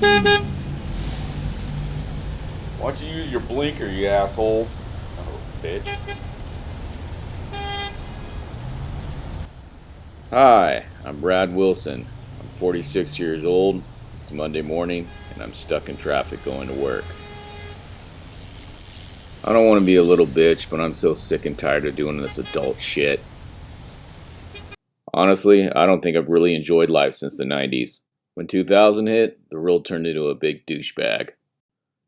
Why don't you use your blinker, you asshole? Son of a bitch. Hi, I'm Brad Wilson. I'm 46 years old. It's Monday morning, and I'm stuck in traffic going to work. I don't want to be a little bitch, but I'm so sick and tired of doing this adult shit. Honestly, I don't think I've really enjoyed life since the 90s. When 2000 hit, the world turned into a big douchebag.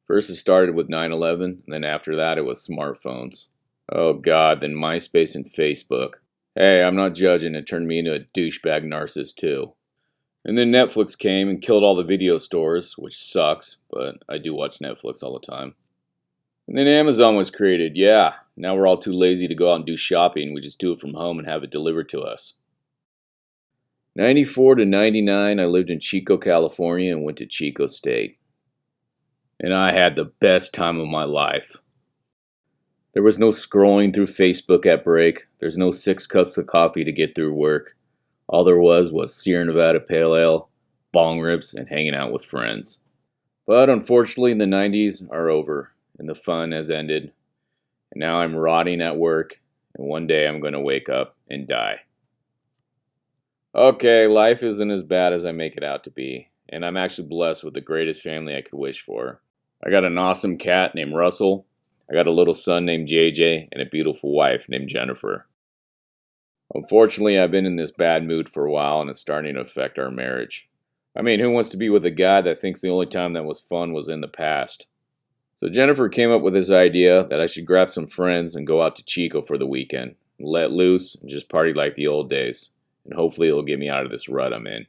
First it started with 9/11, and then after that it was smartphones. Oh god, then MySpace and Facebook. Hey, I'm not judging, it turned me into a douchebag narcissist too. And then Netflix came and killed all the video stores, which sucks, but I do watch Netflix all the time. And then Amazon was created, yeah. Now we're all too lazy to go out and do shopping, we just do it from home and have it delivered to us. 94 to 99, I lived in Chico, California and went to Chico State. And I had the best time of my life. There was no scrolling through Facebook at break. There's no 6 cups of coffee to get through work. All there was Sierra Nevada Pale Ale, bong rips, and hanging out with friends. But unfortunately, the 90s are over, and the fun has ended. And now I'm rotting at work, and one day I'm going to wake up and die. Okay, life isn't as bad as I make it out to be, and I'm actually blessed with the greatest family I could wish for. I got an awesome cat named Russell, I got a little son named JJ, and a beautiful wife named Jennifer. Unfortunately, I've been in this bad mood for a while, and it's starting to affect our marriage. I mean, who wants to be with a guy that thinks the only time that was fun was in the past? So Jennifer came up with this idea that I should grab some friends and go out to Chico for the weekend, and let loose, and just party like the old days. And hopefully it'll get me out of this rut I'm in.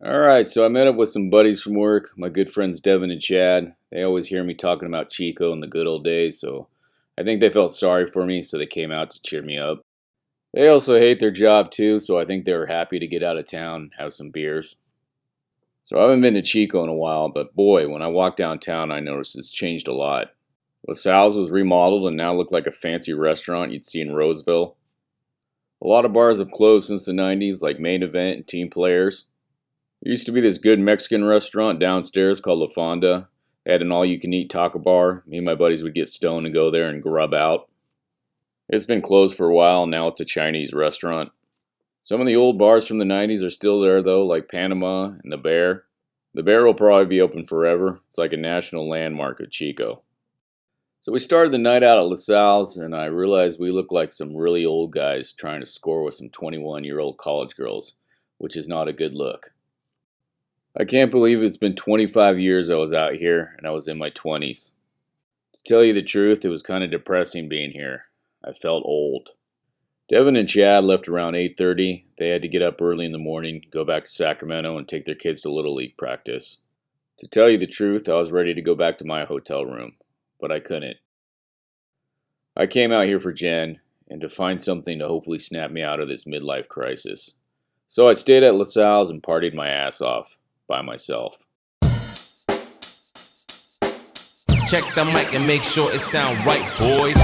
Alright, so I met up with some buddies from work, my good friends Devin and Chad. They always hear me talking about Chico and the good old days, so I think they felt sorry for me, so they came out to cheer me up. They also hate their job too, so I think they were happy to get out of town and have some beers. So I haven't been to Chico in a while, but boy, when I walked downtown I noticed it's changed a lot. LaSalle's was remodeled and now looked like a fancy restaurant you'd see in Roseville. A lot of bars have closed since the 90s, like Main Event and Team Players. There used to be this good Mexican restaurant downstairs called La Fonda. They had an all-you-can-eat taco bar. Me and my buddies would get stoned and go there and grub out. It's been closed for a while, and now it's a Chinese restaurant. Some of the old bars from the 90s are still there, though, like Panama and The Bear. The Bear will probably be open forever. It's like a national landmark of Chico. So we started the night out at LaSalle's, and I realized we looked like some really old guys trying to score with some 21-year-old college girls, which is not a good look. I can't believe it's been 25 years I was out here, and I was in my 20s. To tell you the truth, it was kind of depressing being here. I felt old. Devin and Chad left around 8:30. They had to get up early in the morning, go back to Sacramento, and take their kids to Little League practice. To tell you the truth, I was ready to go back to my hotel room, but I couldn't. I came out here for Jen, and to find something to hopefully snap me out of this midlife crisis. So I stayed at LaSalle's and partied my ass off. By myself. Check the mic and make sure it sound right, boys.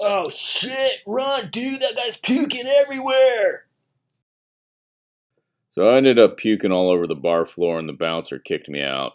Oh shit, run, dude, that guy's puking everywhere. So I ended up puking all over the bar floor and the bouncer kicked me out.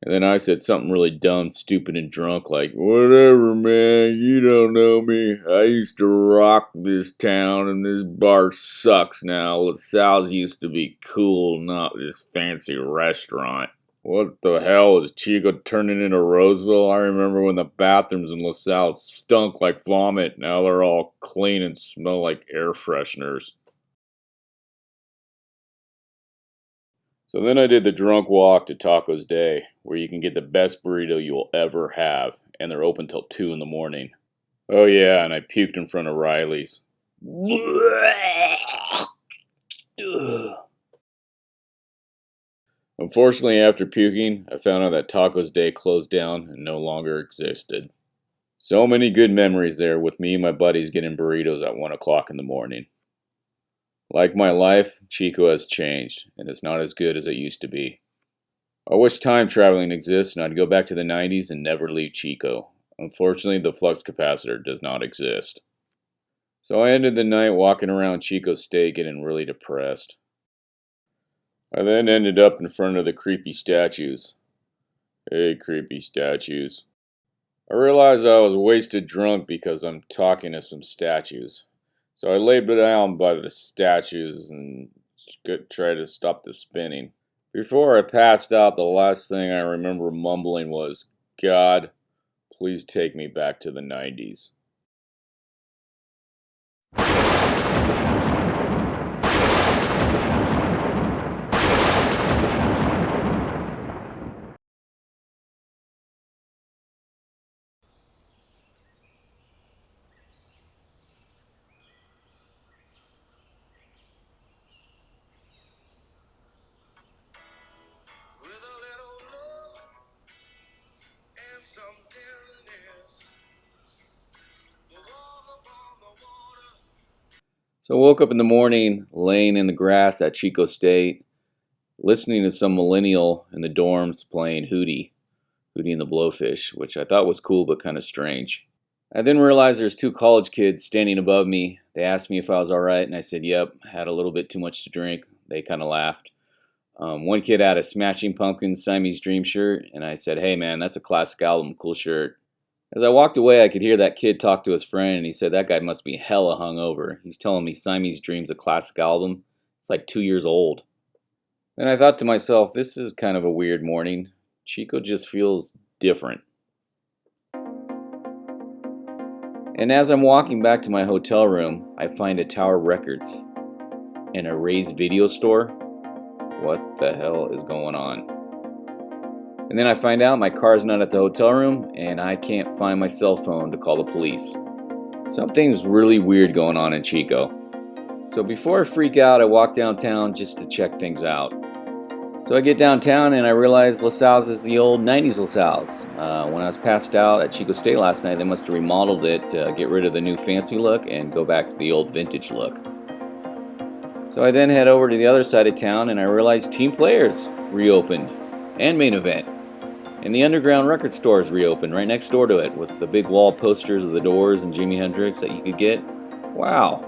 And then I said something really dumb, stupid, and drunk, like, whatever, man, you don't know me. I used to rock this town, and this bar sucks now. LaSalle's used to be cool, not this fancy restaurant. What the hell is Chico turning into Roseville? I remember when the bathrooms in LaSalle stunk like vomit. Now they're all clean and smell like air fresheners. So then I did the drunk walk to Tacos Day, where you can get the best burrito you'll ever have, and they're open till 2 in the morning. Oh yeah, and I puked in front of Riley's. Unfortunately, after puking, I found out that Tacos Day closed down and no longer existed. So many good memories there with me and my buddies getting burritos at 1 o'clock in the morning. Like my life, Chico has changed, and it's not as good as it used to be. I wish time traveling exists and I'd go back to the 90s and never leave Chico. Unfortunately, the flux capacitor does not exist. So I ended the night walking around Chico State getting really depressed. I then ended up in front of the creepy statues. Hey, creepy statues. I realized I was wasted drunk because I'm talking to some statues. So I laid down by the statues and tried to stop the spinning. Before I passed out, the last thing I remember mumbling was, God, please take me back to the 90s. With a little love and some tenderness, we'll walk upon the water. So I woke up in the morning, laying in the grass at Chico State, listening to some millennial in the dorms playing Hootie and the Blowfish, which I thought was cool but kind of strange. I then realized there's 2 college kids standing above me. They asked me if I was alright, and I said, yep, had a little bit too much to drink. They kind of laughed. One kid had a Smashing Pumpkins Siamese Dream shirt, and I said, hey man, that's a classic album, cool shirt. As I walked away, I could hear that kid talk to his friend, and he said that guy must be hella hungover. He's telling me Siamese Dream's a classic album. It's like 2 years old. Then I thought to myself, this is kind of a weird morning. Chico just feels different. And as I'm walking back to my hotel room, I find a Tower Records and a Ray's video store. What the hell is going on? And then I find out my car's not at the hotel room and I can't find my cell phone to call the police. Something's really weird going on in Chico. So before I freak out, I walk downtown just to check things out. So I get downtown and I realize LaSalle's is the old 90s LaSalle's. When I was passed out at Chico State last night, they must have remodeled it to get rid of the new fancy look and go back to the old vintage look. So I then head over to the other side of town and I realize Team Players reopened and Main Event. And the underground record store is reopened right next door to it with the big wall posters of the Doors and Jimi Hendrix that you could get. Wow.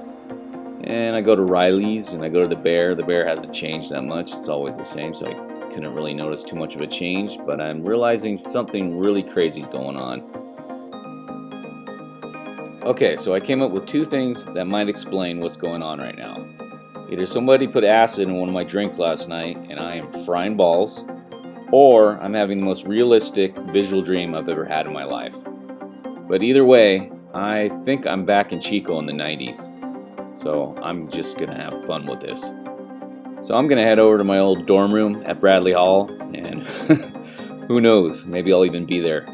And I go to Riley's and I go to the Bear. The Bear hasn't changed that much. It's always the same, so I couldn't really notice too much of a change. But I'm realizing something really crazy is going on. Okay, so I came up with 2 things that might explain what's going on right now. Either somebody put acid in one of my drinks last night and I am frying balls, or I'm having the most realistic visual dream I've ever had in my life. But either way, I think I'm back in Chico in the 90s. So I'm just going to have fun with this. So I'm going to head over to my old dorm room at Bradley Hall, and who knows, maybe I'll even be there.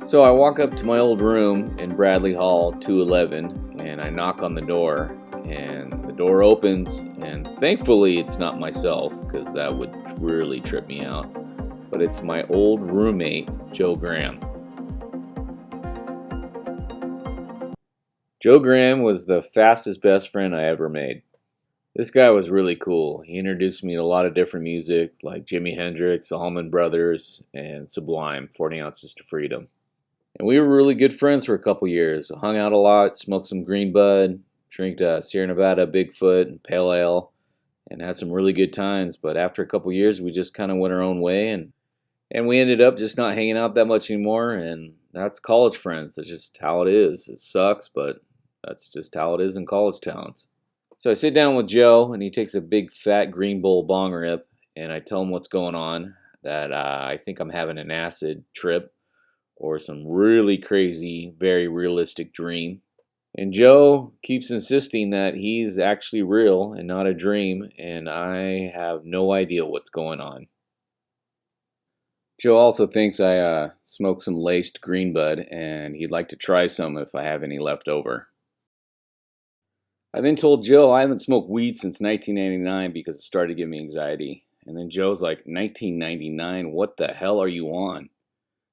So I walk up to my old room in Bradley Hall 211, and I knock on the door, and the door opens, and thankfully it's not myself, because that would really trip me out. But it's my old roommate, Joe Graham. Joe Graham was the fastest best friend I ever made. This guy was really cool. He introduced me to a lot of different music, like Jimi Hendrix, Allman Brothers, and Sublime, 40 Ounces to Freedom. And we were really good friends for a couple years. Hung out a lot, smoked some green bud, drank Sierra Nevada Bigfoot and Pale Ale, and had some really good times. But after a couple years, we just kind of went our own way, and we ended up just not hanging out that much anymore. And that's college friends. That's just how it is. It sucks, but that's just how it is in college towns. So I sit down with Joe, and he takes a big fat green bowl bong rip, and I tell him what's going on. That I think I'm having an acid trip or some really crazy, very realistic dream. And Joe keeps insisting that he's actually real and not a dream, and I have no idea what's going on. Joe also thinks I smoke some laced green bud, and he'd like to try some if I have any left over. I then told Joe I haven't smoked weed since 1999 because it started to give me anxiety. And then Joe's like, 1999? What the hell are you on?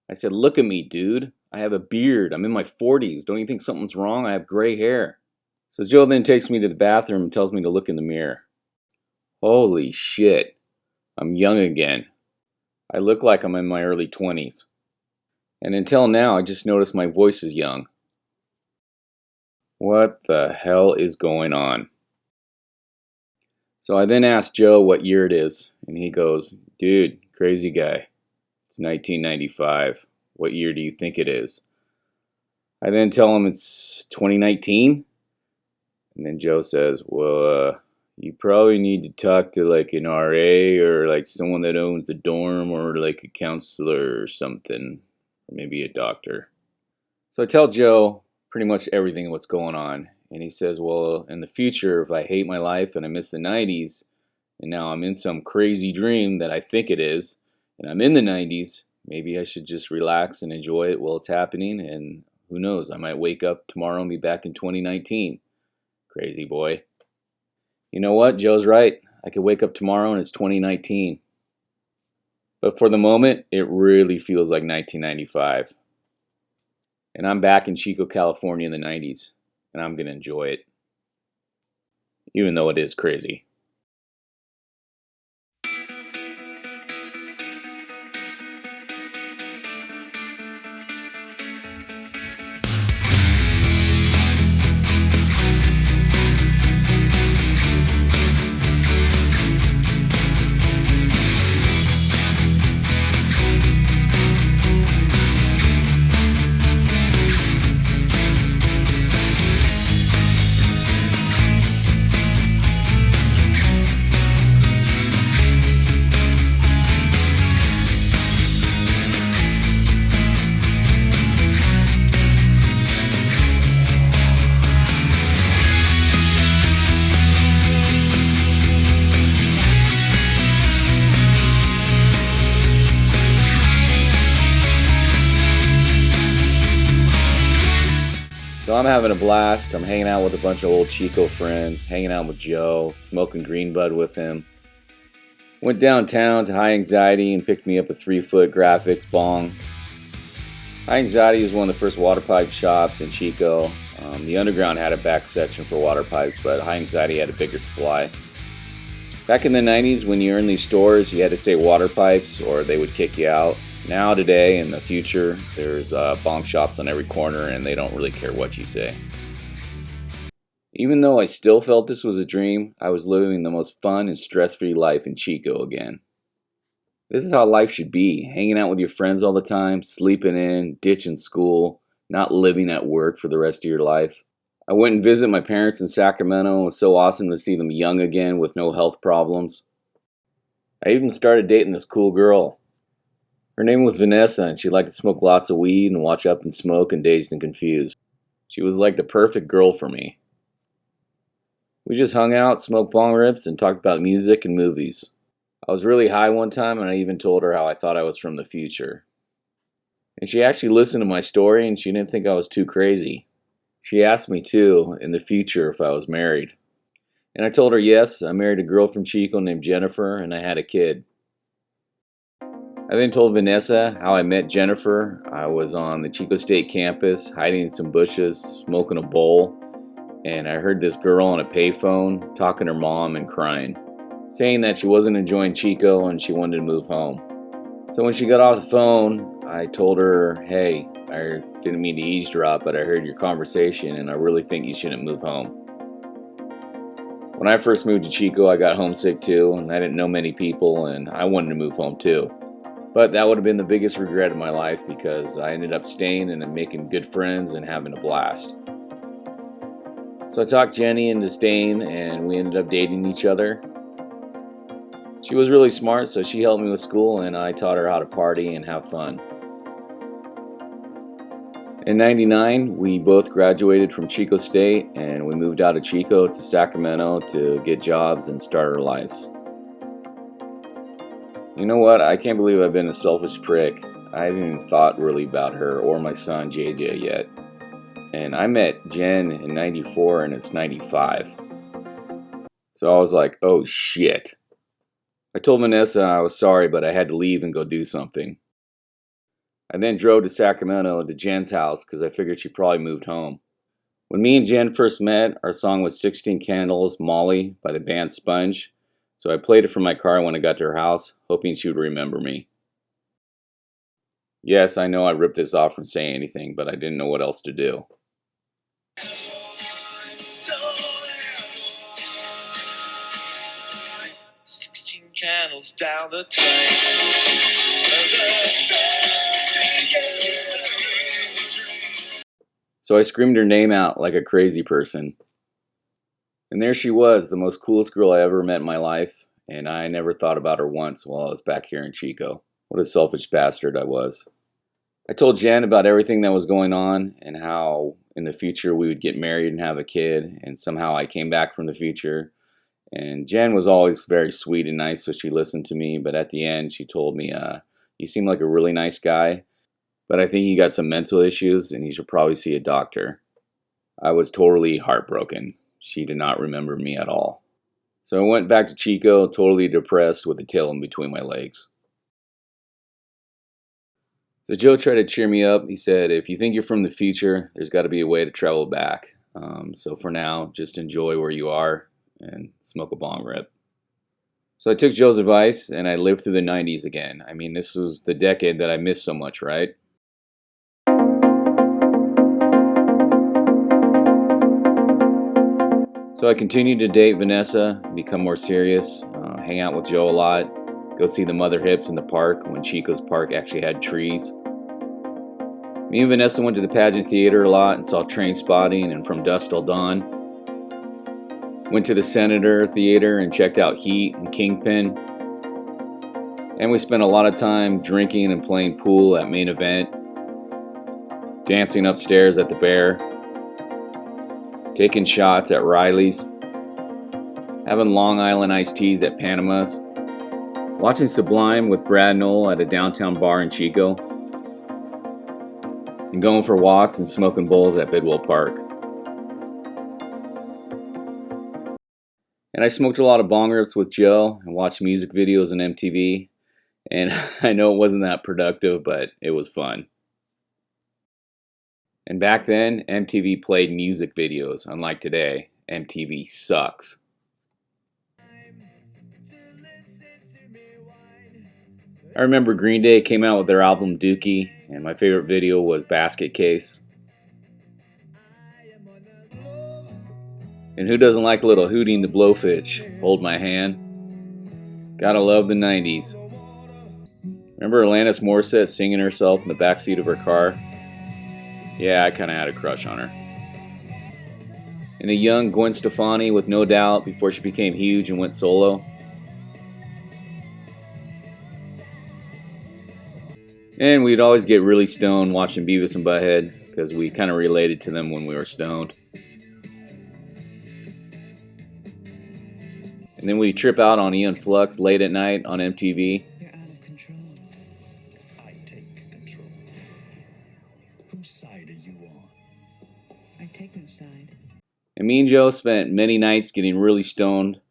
I said, look at me, dude. I have a beard. I'm in my 40s. Don't you think something's wrong? I have gray hair. So Joe then takes me to the bathroom and tells me to look in the mirror. Holy shit. I'm young again. I look like I'm in my early 20s. And until now, I just noticed my voice is young. What the hell is going on? So I then asked Joe what year it is, and he goes, dude, crazy guy. It's 1995. What year do you think it is? I then tell him it's 2019. And then Joe says, well, you probably need to talk to like an RA or like someone that owns the dorm or like a counselor or something. Or maybe a doctor. So I tell Joe pretty much everything what's going on. And he says, well, in the future, if I hate my life and I miss the 90s, and now I'm in some crazy dream that I think it is, and I'm in the 90s, maybe I should just relax and enjoy it while it's happening, and who knows, I might wake up tomorrow and be back in 2019. Crazy boy. You know what? Joe's right. I could wake up tomorrow and it's 2019. But for the moment, it really feels like 1995. And I'm back in Chico, California in the 90s, and I'm going to enjoy it, even though it is crazy. So I'm having a blast. I'm hanging out with a bunch of old Chico friends, hanging out with Joe, smoking green bud with him. Went downtown to High Anxiety and picked me up a 3-foot graphics bong. High Anxiety was one of the first water pipe shops in Chico. The underground had a back section for water pipes, but High Anxiety had a bigger supply. Back in the 90s, when you were in these stores, you had to say water pipes or they would kick you out. Now, today, in the future, there's bong shops on every corner and they don't really care what you say. Even though I still felt this was a dream, I was living the most fun and stress-free life in Chico again. This is how life should be, hanging out with your friends all the time, sleeping in, ditching school, not living at work for the rest of your life. I went and visited my parents in Sacramento. It was so awesome to see them young again with no health problems. I even started dating this cool girl. Her name was Vanessa, and she liked to smoke lots of weed and watch Up and Smoke and Dazed and Confused. She was like the perfect girl for me. We just hung out, smoked bong rips, and talked about music and movies. I was really high one time, and I even told her how I thought I was from the future. And she actually listened to my story, and she didn't think I was too crazy. She asked me, too, in the future if I was married. And I told her yes, I married a girl from Chico named Jennifer, and I had a kid. I then told Vanessa how I met Jennifer. I was on the Chico State campus, hiding in some bushes, smoking a bowl, and I heard this girl on a payphone talking to her mom and crying, saying that she wasn't enjoying Chico and she wanted to move home. So when she got off the phone, I told her, hey, I didn't mean to eavesdrop, but I heard your conversation and I really think you shouldn't move home. When I first moved to Chico, I got homesick too, and I didn't know many people, and I wanted to move home too. But that would have been the biggest regret of my life because I ended up staying and making good friends and having a blast. So I talked Jenny into staying, and we ended up dating each other. She was really smart, so she helped me with school, and I taught her how to party and have fun. In '99, we both graduated from Chico State, and we moved out of Chico to Sacramento to get jobs and start our lives. You know what? I can't believe I've been a selfish prick. I haven't even thought really about her or my son JJ yet. And I met Jen in '94 and it's '95. So I was like, oh shit. I told Vanessa I was sorry, but I had to leave and go do something. I then drove to Sacramento to Jen's house because I figured she probably moved home. When me and Jen first met, our song was 16 Candles, Molly by the band Sponge. So I played it from my car when I got to her house, hoping she would remember me. Yes, I know I ripped this off from saying anything, but I didn't know what else to do. 16 candles down the drain. So I screamed her name out like a crazy person. And there she was, the most coolest girl I ever met in my life, and I never thought about her once while I was back here in Chico. What a selfish bastard I was. I told Jen about everything that was going on and how in the future we would get married and have a kid, and somehow I came back from the future. And Jen was always very sweet and nice, so she listened to me, but at the end she told me, you seem like a really nice guy, but I think you got some mental issues and you should probably see a doctor. I was totally heartbroken. She did not remember me at all. So I went back to Chico, totally depressed with a tail in between my legs. So Joe tried to cheer me up. He said, if you think you're from the future, there's got to be a way to travel back. So for now, just enjoy where you are and smoke a bong rip. So I took Joe's advice and I lived through the 90s again. I mean, this was the decade that I missed so much, right? So I continued to date Vanessa, become more serious, hang out with Joe a lot, go see the Mother Hips in the park when Chico's park actually had trees. Me and Vanessa went to the Pageant Theater a lot and saw Train Spotting and From Dusk Till Dawn. Went to the Senator Theater and checked out Heat and Kingpin. And we spent a lot of time drinking and playing pool at Main Event, dancing upstairs at the Bear, taking shots at Riley's, having Long Island iced teas at Panama's, watching Sublime with Brad Knoll at a downtown bar in Chico, and going for walks and smoking bowls at Bidwell Park. And I smoked a lot of bong rips with Joe and watched music videos on MTV. And I know it wasn't that productive, but it was fun. And back then, MTV played music videos, unlike today. MTV sucks. I remember Green Day came out with their album Dookie, and my favorite video was Basket Case. And who doesn't like a little Hootie and the Blowfish? Hold My Hand. Gotta love the 90s. Remember Alanis Morissette singing herself in the backseat of her car? Yeah, I kinda had a crush on her. And a young Gwen Stefani with No Doubt before she became huge and went solo. And we'd always get really stoned watching Beavis and Butthead because we kind of related to them when we were stoned. And then we'd trip out on Ian Flux late at night on MTV. You're out of control. I take control. Whose side are you on? I take no side. And me and Joe spent many nights getting really stoned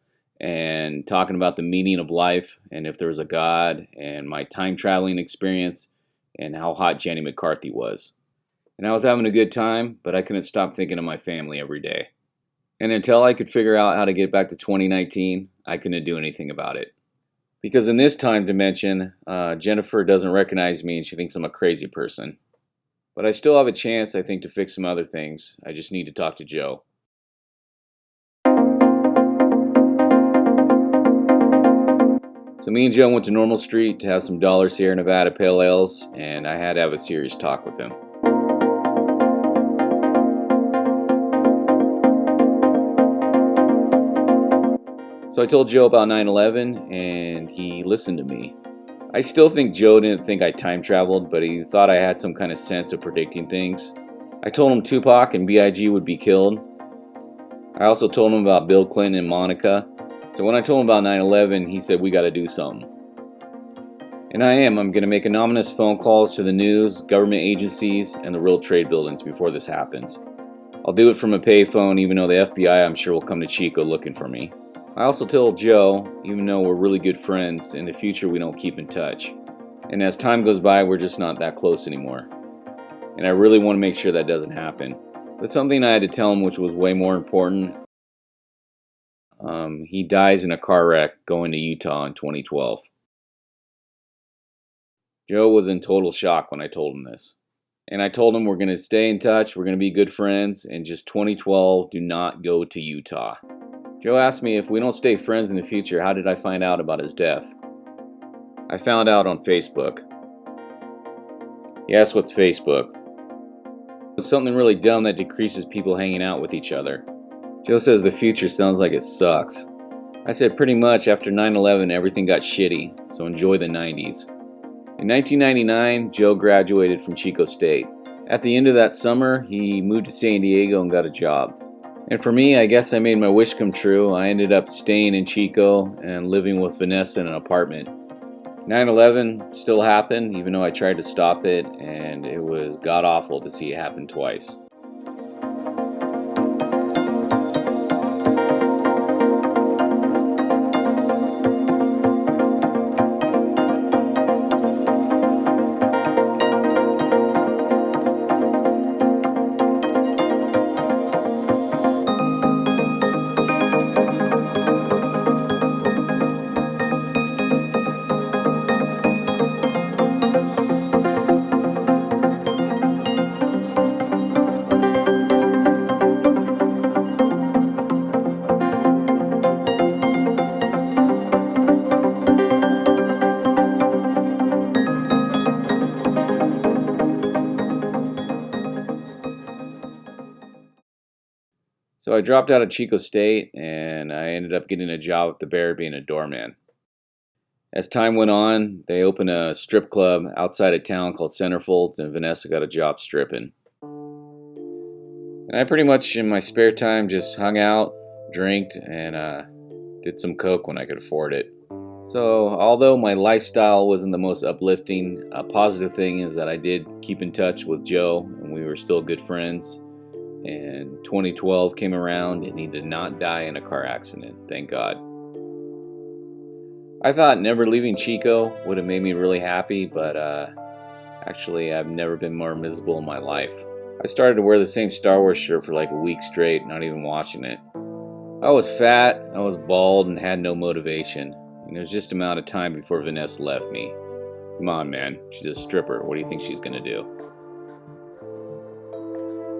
and talking about the meaning of life and if there was a God and my time traveling experience and how hot Jenny McCarthy was. And I was having a good time, but I couldn't stop thinking of my family every day. And until I could figure out how to get back to 2019, I couldn't do anything about it. Because in this time dimension, Jennifer doesn't recognize me and she thinks I'm a crazy person. But I still have a chance, I think, to fix some other things. I just need to talk to Joe. So me and Joe went to Normal Street to have some Dollar Sierra Nevada Pale Ales, and I had to have a serious talk with him. So I told Joe about 9/11, and he listened to me. I still think Joe didn't think I time traveled, but he thought I had some kind of sense of predicting things. I told him Tupac and B.I.G. would be killed. I also told him about Bill Clinton and Monica. So when I told him about 9/11, he said we got to do something. And I'm going to make anonymous phone calls to the news, government agencies, and the World Trade buildings before this happens. I'll do it from a payphone, even though the FBI I'm sure will come to Chico looking for me. I also told Joe, even though we're really good friends, in the future we don't keep in touch. And as time goes by, we're just not that close anymore. And I really want to make sure that doesn't happen. But something I had to tell him, which was way more important, he dies in a car wreck going to Utah in 2012. Joe was in total shock when I told him this. And I told him we're going to stay in touch, we're going to be good friends, and just 2012, do not go to Utah. Joe asked me if we don't stay friends in the future, how did I find out about his death? I found out on Facebook. He asked what's Facebook. It's something really dumb that decreases people hanging out with each other. Joe says the future sounds like it sucks. I said pretty much after 9/11 everything got shitty, so enjoy the 90s. In 1999, Joe graduated from Chico State. At the end of that summer, he moved to San Diego and got a job. And for me, I guess I made my wish come true. I ended up staying in Chico and living with Vanessa in an apartment. 9/11 still happened, even though I tried to stop it, and it was god-awful to see it happen twice. So I dropped out of Chico State and I ended up getting a job at the Bear being a doorman. As time went on, they opened a strip club outside of town called Centerfolds, and Vanessa got a job stripping. And I pretty much in my spare time just hung out, drank, and did some coke when I could afford it. So although my lifestyle wasn't the most uplifting, a positive thing is that I did keep in touch with Joe and we were still good friends. And 2012 came around and he did not die in a car accident, thank God. I thought never leaving Chico would have made me really happy, but actually I've never been more miserable in my life. I started to wear the same Star Wars shirt for like a week straight, not even washing it. I was fat, I was bald, and had no motivation. And it was just a matter of time before Vanessa left me. Come on, man, she's a stripper. What do you think she's gonna do?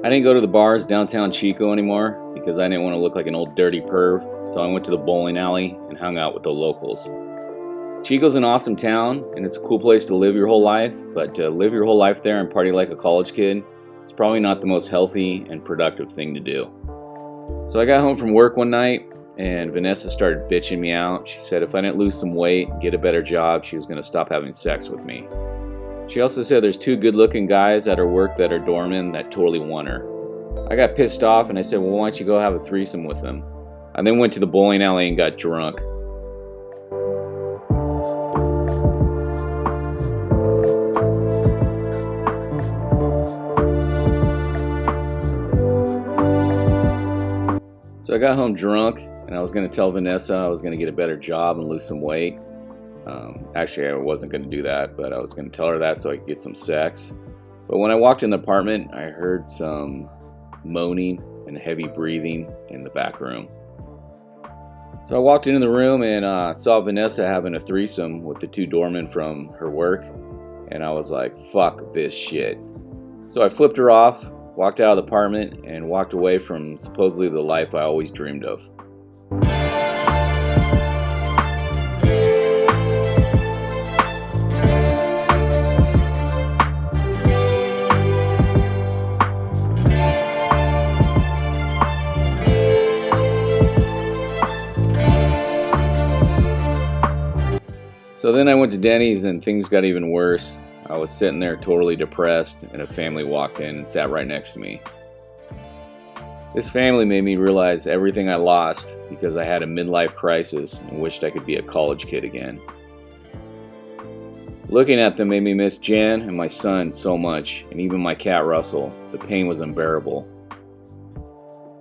I didn't go to the bars downtown Chico anymore because I didn't want to look like an old dirty perv, so I went to the bowling alley and hung out with the locals. Chico's an awesome town, and it's a cool place to live your whole life, but to live your whole life there and party like a college kid is probably not the most healthy and productive thing to do. So I got home from work one night, and Vanessa started bitching me out. She said if I didn't lose some weight and get a better job, she was going to stop having sex with me. She also said there's two good-looking guys at her work that are doormen that totally want her. I got pissed off and I said, well, why don't you go have a threesome with them? I then went to the bowling alley and got drunk. So I got home drunk and I was going to tell Vanessa I was going to get a better job and lose some weight. Actually, I wasn't going to do that, but I was going to tell her that so I could get some sex. But when I walked in the apartment, I heard some moaning and heavy breathing in the back room. So I walked into the room and saw Vanessa having a threesome with the two doormen from her work, and I was like, fuck this shit. So I flipped her off, walked out of the apartment, and walked away from supposedly the life I always dreamed of. So then I went to Denny's and things got even worse. I was sitting there totally depressed and a family walked in and sat right next to me. This family made me realize everything I lost because I had a midlife crisis and wished I could be a college kid again. Looking at them made me miss Jan and my son so much, and even my cat Russell. The pain was unbearable.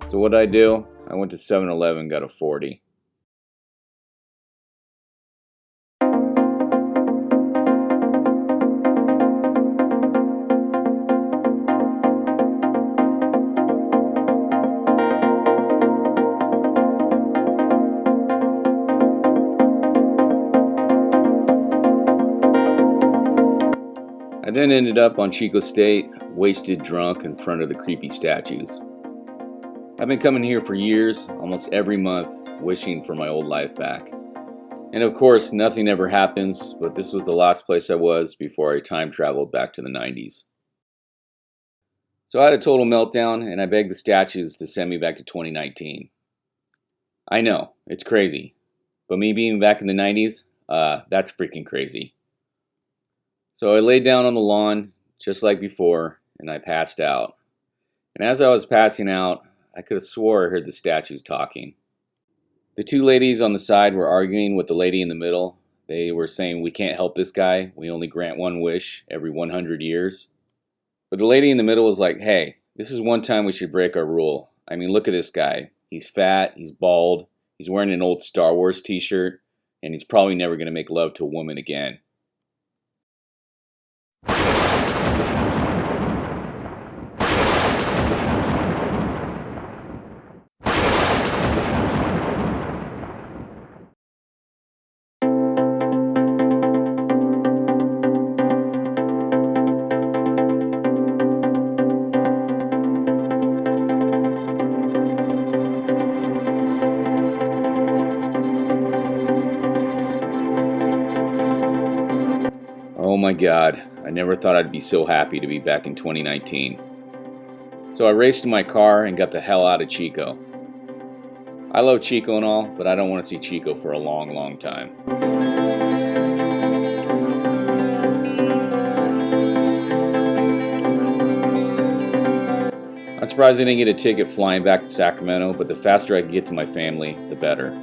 So what did I do? I went to 7-Eleven and got a 40. I then ended up on Chico State, wasted drunk in front of the creepy statues. I've been coming here for years, almost every month, wishing for my old life back. And of course, nothing ever happens, but this was the last place I was before I time traveled back to the 90s. So I had a total meltdown, and I begged the statues to send me back to 2019. I know, it's crazy. But me being back in the 90s, that's freaking crazy. So I laid down on the lawn, just like before, and I passed out. And as I was passing out, I could have swore I heard the statues talking. The two ladies on the side were arguing with the lady in the middle. They were saying, "We can't help this guy. We only grant one wish every 100 years. But the lady in the middle was like, "Hey, this is one time we should break our rule. I mean, look at this guy. He's fat, he's bald, he's wearing an old Star Wars t-shirt, and he's probably never going to make love to a woman again." Oh my god, I never thought I'd be so happy to be back in 2019. So I raced to my car and got the hell out of Chico. I love Chico and all, but I don't want to see Chico for a long, long time. I'm surprised I didn't get a ticket flying back to Sacramento, but the faster I can get to my family, the better.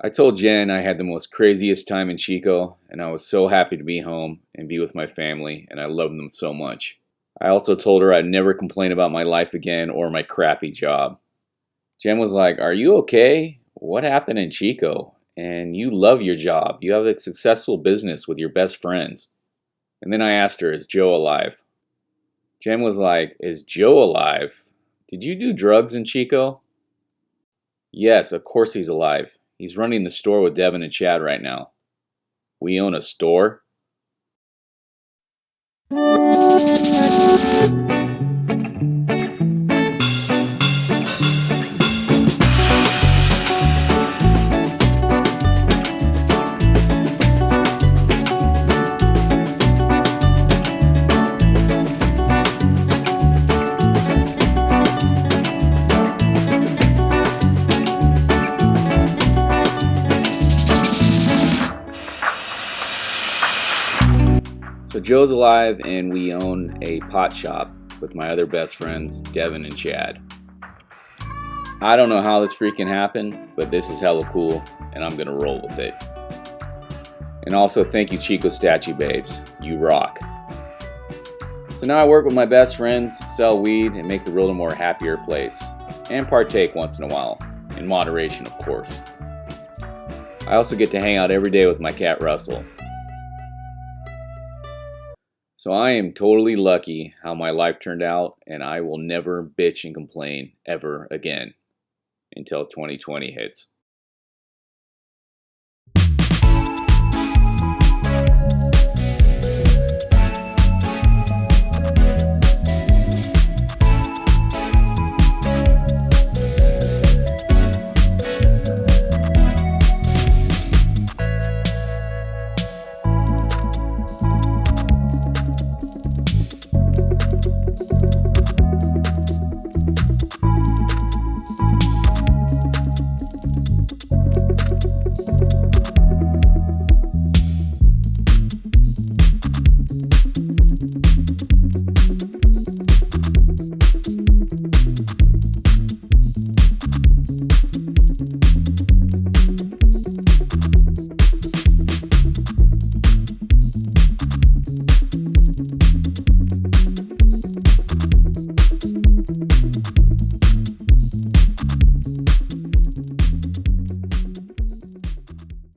I told Jen I had the most craziest time in Chico, and I was so happy to be home and be with my family, and I loved them so much. I also told her I'd never complain about my life again or my crappy job. Jen was like, "Are you okay? What happened in Chico? And you love your job. You have a successful business with your best friends." And then I asked her, "Is Joe alive?" Jen was like, "Is Joe alive? Did you do drugs in Chico?" "Yes, of course he's alive. He's running the store with Devin and Chad right now." "We own a store?" So Joe's alive and we own a pot shop with my other best friends, Devin and Chad. I don't know how this freaking happened, but this is hella cool and I'm gonna roll with it. And also thank you Chico Statue Babes, you rock. So now I work with my best friends, sell weed, and make the world a more happier place. And partake once in a while. In moderation, of course. I also get to hang out every day with my cat Russell. So I am totally lucky how my life turned out, and I will never bitch and complain ever again until 2020 hits.